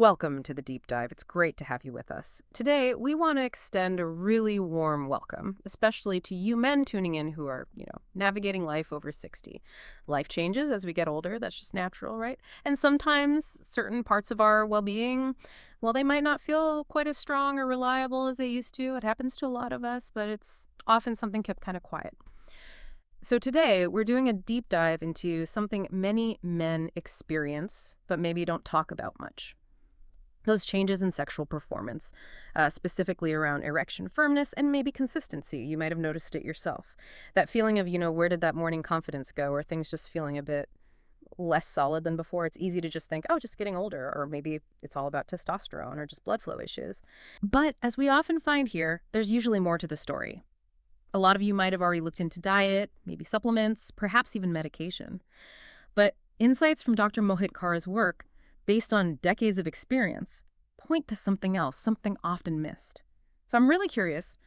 Welcome to the deep dive. It's great to have you with us. Today, we want to extend a really warm welcome, especially to you men tuning in who are, navigating life over 60. Life changes as we get older. That's just natural, right? And sometimes certain parts of our well-being, well, they might not feel quite as strong or reliable as they used to. It happens to a lot of us, but it's often something kept kind of quiet. So today, we're doing a deep dive into something many men experience, but maybe don't talk about much. Those changes in sexual performance, specifically around erection firmness and maybe consistency. You might have noticed it yourself. That feeling of, where did that morning confidence go, or things just feeling a bit less solid than before. It's easy to just think, oh, just getting older, or maybe it's all about testosterone or just blood flow issues. But as we often find here, there's usually more to the story. A lot of you might have already looked into diet, maybe supplements, perhaps even medication. But insights from Dr. Mohit Kars' work, based on decades of experience, point to something else, something often missed. So I'm really curious,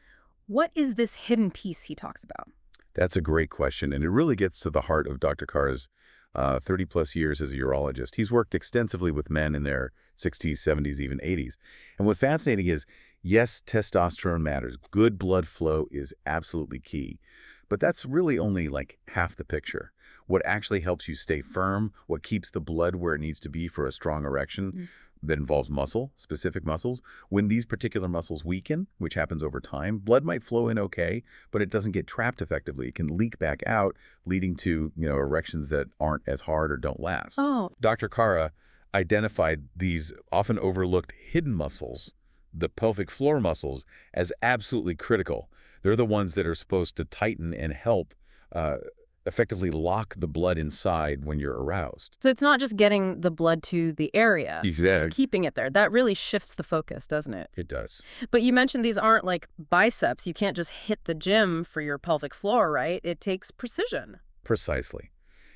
what is this hidden piece he talks about? That's a great question, and it really gets to the heart of Dr. Carr's 30-plus years as a urologist. He's worked extensively with men in their 60s, 70s, even 80s. And what's fascinating is, yes, testosterone matters. Good blood flow is absolutely key. But that's really only like half the picture. What actually helps you stay firm, what keeps the blood where it needs to be for a strong erection, that involves muscle, specific muscles. When these particular muscles weaken, which happens over time, blood might flow in okay, but it doesn't get trapped effectively. It can leak back out, leading to, erections that aren't as hard or don't last. Oh, Dr. Khera identified these often overlooked hidden muscles, the pelvic floor muscles, as absolutely critical. They're the ones that are supposed to tighten and help effectively lock the blood inside when you're aroused. so it's not just getting the blood to the area. Exactly. It's keeping it there. That really shifts the focus, doesn't it? It does. But you mentioned these aren't like biceps. You can't just hit the gym for your pelvic floor, right? It takes precision. Precisely.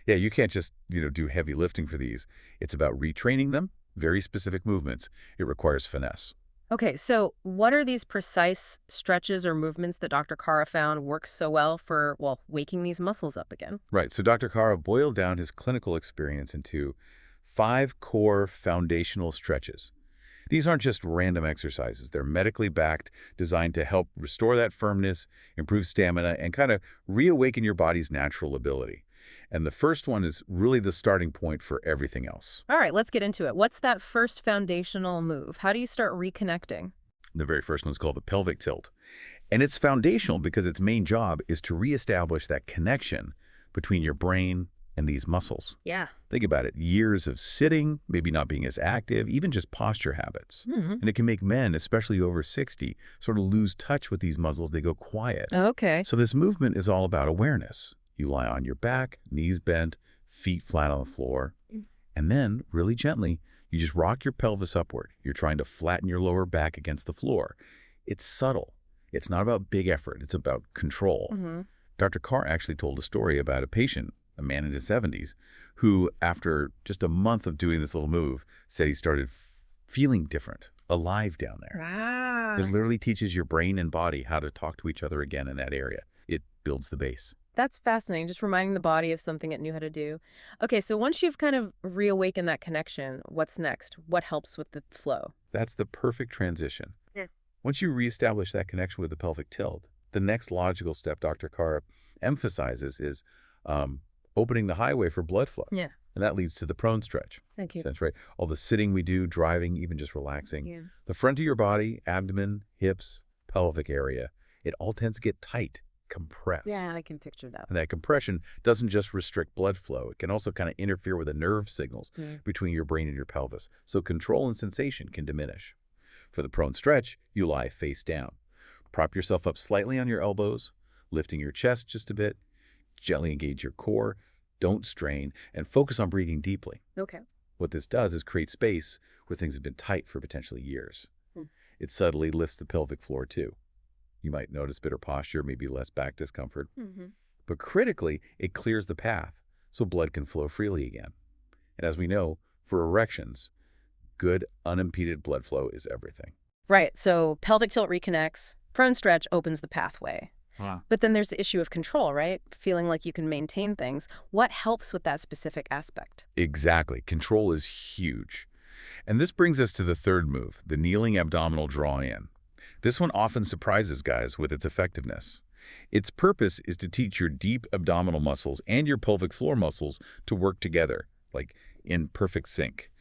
Yeah, you can't just, do heavy lifting for these. It's about retraining them, very specific movements. It requires finesse. Okay, so what are these precise stretches or movements that Dr. Khera found work so well for, waking these muscles up again? Right. So Dr. Khera boiled down his clinical experience into 5 core foundational stretches. These aren't just random exercises. They're medically backed, designed to help restore that firmness, improve stamina, and kind of reawaken your body's natural ability. And the first one is really the starting point for everything else. All right, let's get into it. What's that first foundational move? How do you start reconnecting? The very first one is called the pelvic tilt. And it's foundational because its main job is to reestablish that connection between your brain and these muscles. Yeah. Think about it. Years of sitting, maybe not being as active, even just posture habits. And it can make men, especially over 60, sort of lose touch with these muscles. They go quiet. Okay. So this movement is all about awareness. You lie on your back, knees bent, feet flat on the floor, and then, really gently, you just rock your pelvis upward. You're trying to flatten your lower back against the floor. It's subtle. It's not about big effort. It's about control. Dr. Carr actually told a story about a patient, a man in his 70s, who, after just a month of doing this little move, said he started feeling different, alive down there. Wow. It literally teaches your brain and body how to talk to each other again in that area. It builds the base. That's fascinating, just reminding the body of something it knew how to do. Okay, so once you've kind of reawakened that connection, what's next? What helps with the flow? That's the perfect transition. Yeah. Once you reestablish that connection with the pelvic tilt, the next logical step Dr. Carr emphasizes is opening the highway for blood flow. Yeah. And that leads to the prone stretch. Thank you. Sense, right? All the sitting we do, driving, even just relaxing. Yeah. The front of your body, abdomen, hips, pelvic area, it all tends to get tight, compress. Yeah, I can picture that. And that compression doesn't just restrict blood flow. It can also kind of interfere with the nerve signals between your brain and your pelvis. So control and sensation can diminish. For the prone stretch, you lie face down. Prop yourself up slightly on your elbows, lifting your chest just a bit. Gently engage your core. Don't strain, and focus on breathing deeply. Okay. What this does is create space where things have been tight for potentially years. It subtly lifts the pelvic floor too. You might notice better posture, maybe less back discomfort. But critically, it clears the path so blood can flow freely again. And as we know, for erections, good unimpeded blood flow is everything. Right, so pelvic tilt reconnects, prone stretch opens the pathway. Wow. But then there's the issue of control, right? Feeling like you can maintain things. What helps with that specific aspect? Exactly. Control is huge. And this brings us to the third move, the kneeling abdominal draw-in. This one often surprises guys with its effectiveness. Its purpose is to teach your deep abdominal muscles and your pelvic floor muscles to work together, like in perfect sync.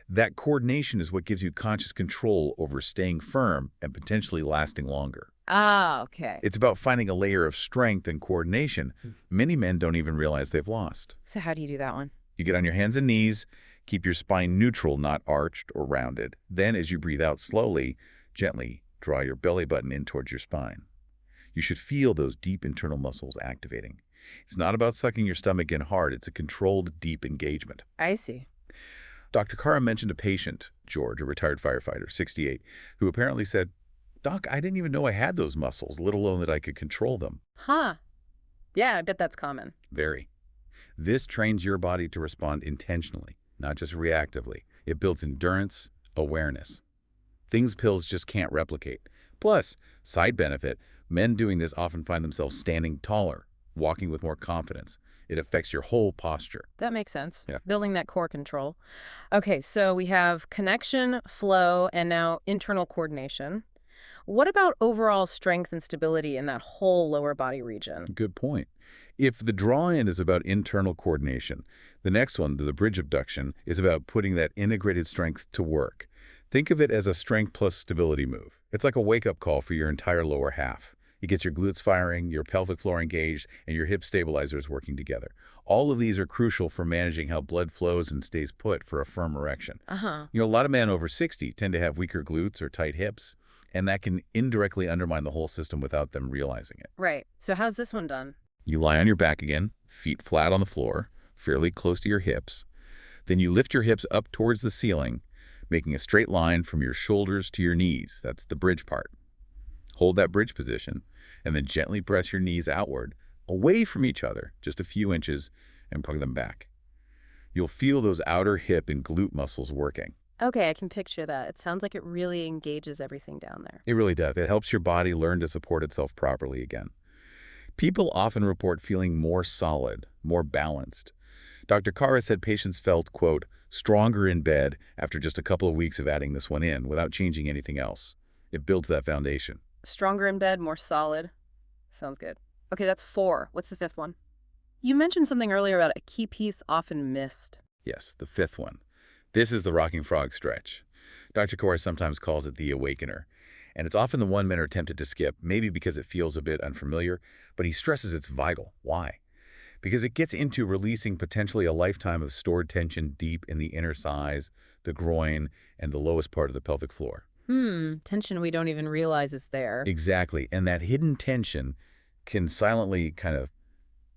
That coordination is what gives you conscious control over staying firm and potentially lasting longer. Ah, okay. It's about finding a layer of strength and coordination many men don't even realize they've lost. So how do you do that one? You get on your hands and knees, keep your spine neutral, not arched or rounded. Then, as you breathe out slowly, gently draw your belly button in towards your spine. You should feel those deep internal muscles activating. It's not about sucking your stomach in hard. It's a controlled, deep engagement. I see. Dr. Khera mentioned a patient, George, a retired firefighter, 68, who apparently said, "Doc, I didn't even know I had those muscles, let alone that I could control them." Huh. Yeah, I bet that's common. Very. This trains your body to respond intentionally, not just reactively. It builds endurance, awareness. Things pills just can't replicate. Plus, side benefit, men doing this often find themselves standing taller, walking with more confidence. It affects your whole posture. That makes sense. Yeah. Building that core control. Okay, so we have connection, flow, and now internal coordination. What about overall strength and stability in that whole lower body region? Good point. If the draw-in is about internal coordination, the next one, the bridge abduction, is about putting that integrated strength to work. Think of it as a strength plus stability move. It's like a wake-up call for your entire lower half. It gets your glutes firing, your pelvic floor engaged, and your hip stabilizers working together. All of these are crucial for managing how blood flows and stays put for a firm erection. A lot of men over 60 tend to have weaker glutes or tight hips, and that can indirectly undermine the whole system without them realizing it. Right. So how's this one done? You lie on your back again, feet flat on the floor, fairly close to your hips. Then you lift your hips up towards the ceiling, making a straight line from your shoulders to your knees. That's the bridge part. Hold that bridge position, and then gently press your knees outward, away from each other, just a few inches, and plug them back. You'll feel those outer hip and glute muscles working. Okay, I can picture that. It sounds like it really engages everything down there. It really does. It helps your body learn to support itself properly again. People often report feeling more solid, more balanced. Dr. Khera said patients felt, quote, stronger in bed after just a couple of weeks of adding this one in without changing anything else. It builds that foundation. Stronger in bed, more solid. Sounds good. Okay, that's 4. What's the 5th one? You mentioned something earlier about a key piece often missed. Yes, the 5th one. This is the rocking frog stretch. Dr. Khera sometimes calls it the awakener. And it's often the one men are tempted to skip, maybe because it feels a bit unfamiliar, but he stresses it's vital. Why? Because it gets into releasing potentially a lifetime of stored tension deep in the inner thighs, the groin, and the lowest part of the pelvic floor. Tension we don't even realize is there. Exactly. And that hidden tension can silently kind of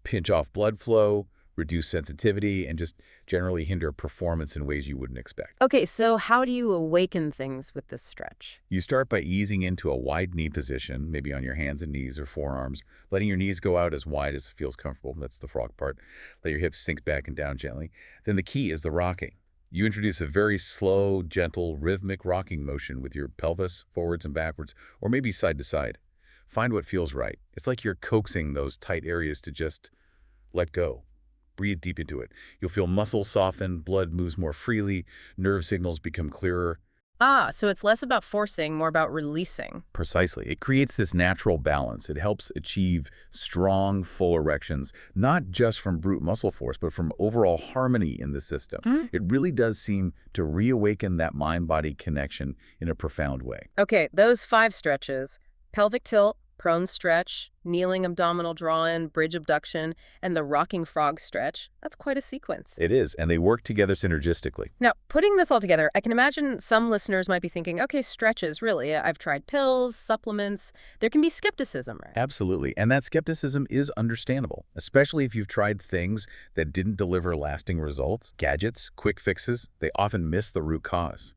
pinch off blood flow, reduce sensitivity, and just generally hinder performance in ways you wouldn't expect. Okay, so how do you awaken things with this stretch? You start by easing into a wide knee position, maybe on your hands and knees or forearms, letting your knees go out as wide as feels comfortable. That's the frog part. Let your hips sink back and down gently. Then the key is the rocking. You introduce a very slow, gentle, rhythmic rocking motion with your pelvis forwards and backwards, or maybe side to side. Find what feels right. It's like you're coaxing those tight areas to just let go. Breathe deep into it. You'll feel muscles soften, blood moves more freely, nerve signals become clearer. So it's less about forcing, more about releasing. Precisely. It creates this natural balance. It helps achieve strong, full erections, not just from brute muscle force, but from overall harmony in the system. It really does seem to reawaken that mind-body connection in a profound way. Okay, those 5 stretches, pelvic tilt, prone stretch, kneeling abdominal draw-in, bridge abduction, and the rocking frog stretch, that's quite a sequence. It is, and they work together synergistically. Now, putting this all together, I can imagine some listeners might be thinking, okay, stretches, really? I've tried pills, supplements. There can be skepticism, right? Absolutely, and that skepticism is understandable, especially if you've tried things that didn't deliver lasting results. Gadgets, quick fixes, they often miss the root cause.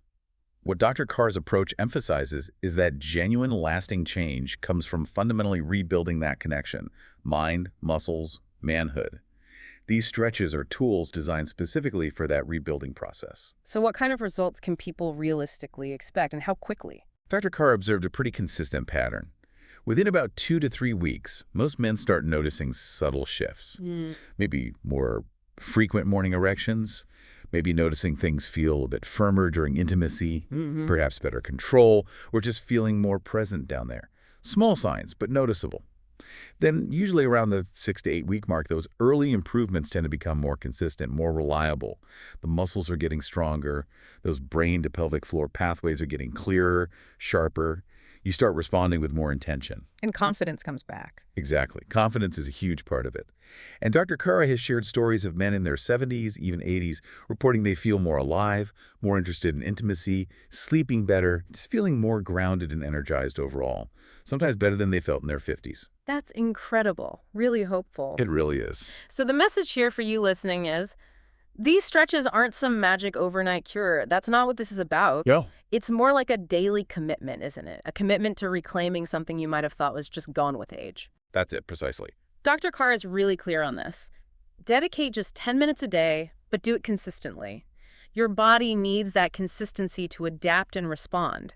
What Dr. Kars' approach emphasizes is that genuine lasting change comes from fundamentally rebuilding that connection, mind, muscles, manhood. These stretches are tools designed specifically for that rebuilding process. So what kind of results can people realistically expect, and how quickly? Dr. Khera observed a pretty consistent pattern. Within about 2 to 3 weeks, most men start noticing subtle shifts. Maybe more frequent morning erections, Maybe noticing things feel a bit firmer during intimacy, Mm-hmm. perhaps better control, or just feeling more present down there. Small signs, but noticeable. Then, usually around the 6 to 8 week mark, those early improvements tend to become more consistent, more reliable. The muscles are getting stronger. Those brain to pelvic floor pathways are getting clearer, sharper. You start responding with more intention. And confidence comes back. Exactly. Confidence is a huge part of it. And Dr. Khera has shared stories of men in their 70s, even 80s, reporting they feel more alive, more interested in intimacy, sleeping better, just feeling more grounded and energized overall. Sometimes better than they felt in their 50s. That's incredible. Really hopeful. It really is. So the message here for you listening is, these stretches aren't some magic overnight cure. That's not what this is about. Yeah. It's more like a daily commitment, isn't it? A commitment to reclaiming something you might have thought was just gone with age. That's it, precisely. Dr. Carr is really clear on this. Dedicate just 10 minutes a day, but do it consistently. Your body needs that consistency to adapt and respond.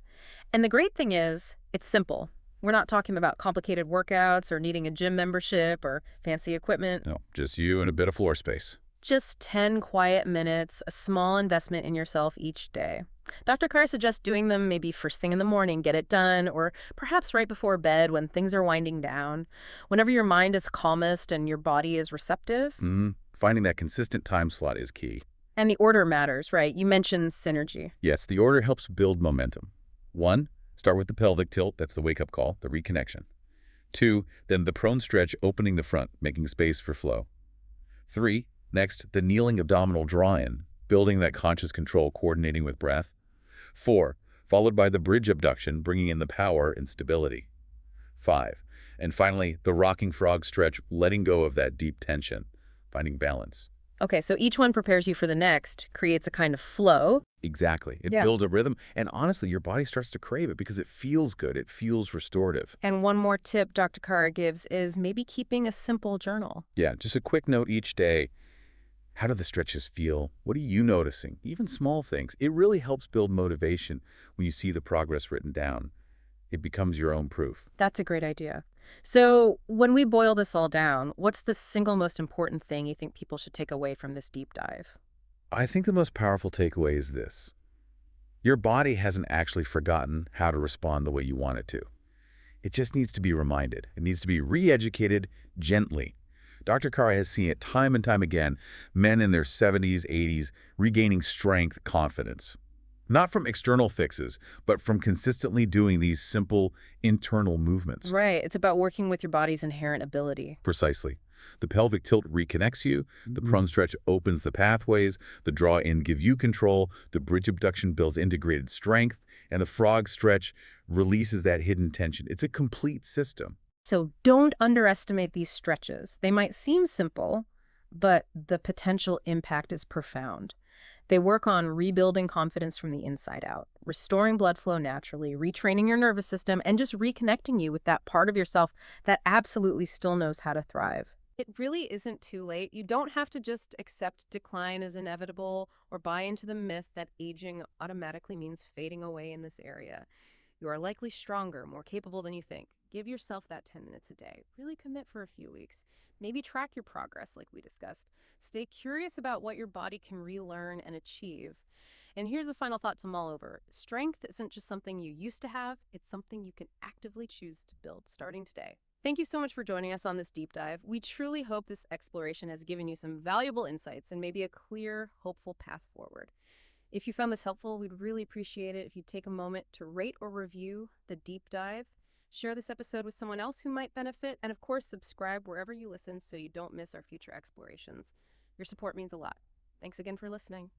And the great thing is, it's simple. We're not talking about complicated workouts or needing a gym membership or fancy equipment. No, just you and a bit of floor space. Just 10 quiet minutes, a small investment in yourself each day. Dr. Carr suggests doing them maybe first thing in the morning, get it done, or perhaps right before bed when things are winding down. Whenever your mind is calmest and your body is receptive. Finding that consistent time slot is key. And the order matters, right? You mentioned synergy. Yes, the order helps build momentum. 1, start with the pelvic tilt, that's the wake-up call, the reconnection. 2, then the prone stretch, opening the front, making space for flow. 3, next, the kneeling abdominal draw-in, building that conscious control, coordinating with breath. 4, followed by the bridge abduction, bringing in the power and stability. 5, and finally, the rocking frog stretch, letting go of that deep tension, finding balance. Okay, so each one prepares you for the next, creates a kind of flow. Exactly. It Yeah. builds a rhythm, and honestly, your body starts to crave it because it feels good. It feels restorative. And one more tip Dr. Carr gives is maybe keeping a simple journal. Yeah, just a quick note each day. How do the stretches feel? What are you noticing? Even small things. It really helps build motivation when you see the progress written down. It becomes your own proof. That's a great idea. So when we boil this all down, what's the single most important thing you think people should take away from this deep dive? I think the most powerful takeaway is this. Your body hasn't actually forgotten how to respond the way you want it to. It just needs to be reminded. It needs to be re-educated gently. Dr. Khera has seen it time and time again, men in their 70s, 80s, regaining strength, confidence. Not from external fixes, but from consistently doing these simple internal movements. Right. It's about working with your body's inherent ability. Precisely. The pelvic tilt reconnects you, the prone stretch opens the pathways, the draw-in give you control, the bridge abduction builds integrated strength, and the frog stretch releases that hidden tension. It's a complete system. So don't underestimate these stretches. They might seem simple, but the potential impact is profound. They work on rebuilding confidence from the inside out, restoring blood flow naturally, retraining your nervous system, and just reconnecting you with that part of yourself that absolutely still knows how to thrive. It really isn't too late. You don't have to just accept decline as inevitable or buy into the myth that aging automatically means fading away in this area. You are likely stronger, more capable than you think. Give yourself that 10 minutes a day. Really commit for a few weeks. Maybe track your progress like we discussed. Stay curious about what your body can relearn and achieve. And here's a final thought to mull over. Strength isn't just something you used to have, it's something you can actively choose to build starting today. Thank you so much for joining us on this deep dive. We truly hope this exploration has given you some valuable insights and maybe a clear, hopeful path forward. If you found this helpful, we'd really appreciate it if you'd take a moment to rate or review the deep dive. Share this episode with someone else who might benefit, and of course, subscribe wherever you listen so you don't miss our future explorations. Your support means a lot. Thanks again for listening.